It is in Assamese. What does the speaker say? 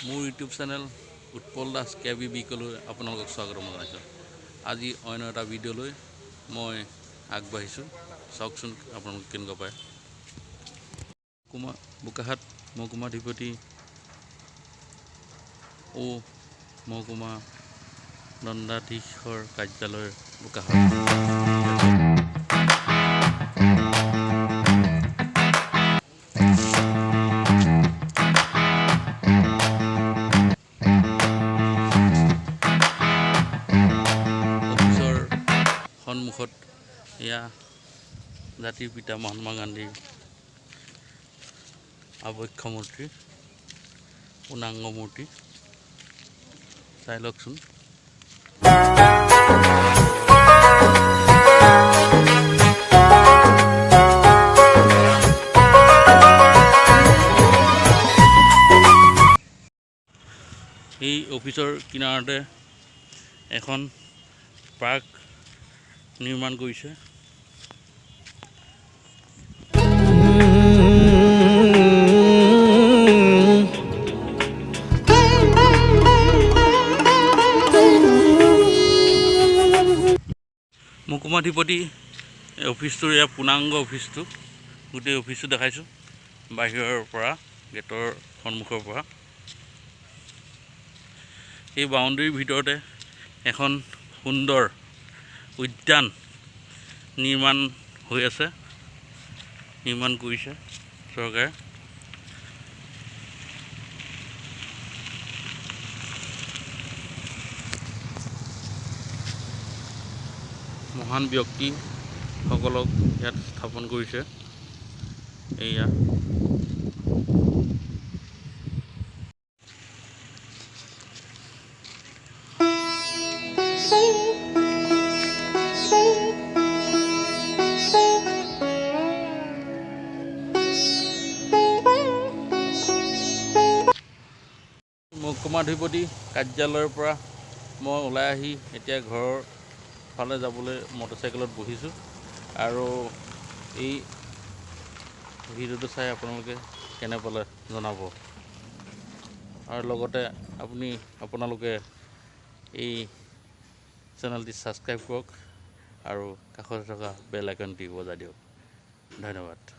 মোৰ ইউটিউব চেনেল উৎপল দাস কেবি বিকলৈ আপোনালোকক স্বাগতম জনাইছোঁ। আজি অন্য এটা ভিডিঅ' লৈ মই আগবাঢ়িছোঁ। চাওকচোন আপোনালোকে কেনেকুৱা পায়। বোকাখাট মহকুমাধিপতি ও মহকুমা দণ্ডাধীশৰ কাৰ্যালয় বোকাখাট। সন্মুখত এয়া জাতিৰ পিতা মহাত্মা গান্ধীৰ আৱক্ষ মূৰ্তি, পূৰ্ণাংগ মূৰ্তি চাই লওকচোন। এই অফিচৰ কিনাৰতে এখন পাৰ্ক নিৰ্মাণ কৰিছে। মহকুমাধিপতি অফিচটোৰ এয়া পূৰ্ণাংগ অফিচটো, গোটেই অফিচটো দেখাইছোঁ বাহিৰৰ পৰা, গেটৰ সন্মুখৰ পৰা। এই বাউণ্ডেৰীৰ ভিতৰতে এখন সুন্দৰ উদ্যান নিৰ্মাণ হৈ আছে, নিৰ্মাণ কৰিছে চৰকাৰে। মহান ব্যক্তিসকলক ইয়াত স্থাপন কৰিছে। এয়া মহকুমাধিপতি কাৰ্যালয়ৰ পৰা মই ওলাই আহি এতিয়া ঘৰৰ ফালে যাবলৈ মটৰচাইকেলত বহিছোঁ। আৰু এই ভিডিঅ'টো চাই আপোনালোকে কেনে পালে জনাব। আৰু লগতে আপোনালোকে এই চেনেলটি ছাবস্ক্ৰাইব কৰক আৰু কাষতে থকা বেল আইকনটি বজাই দিয়ক। ধন্যবাদ।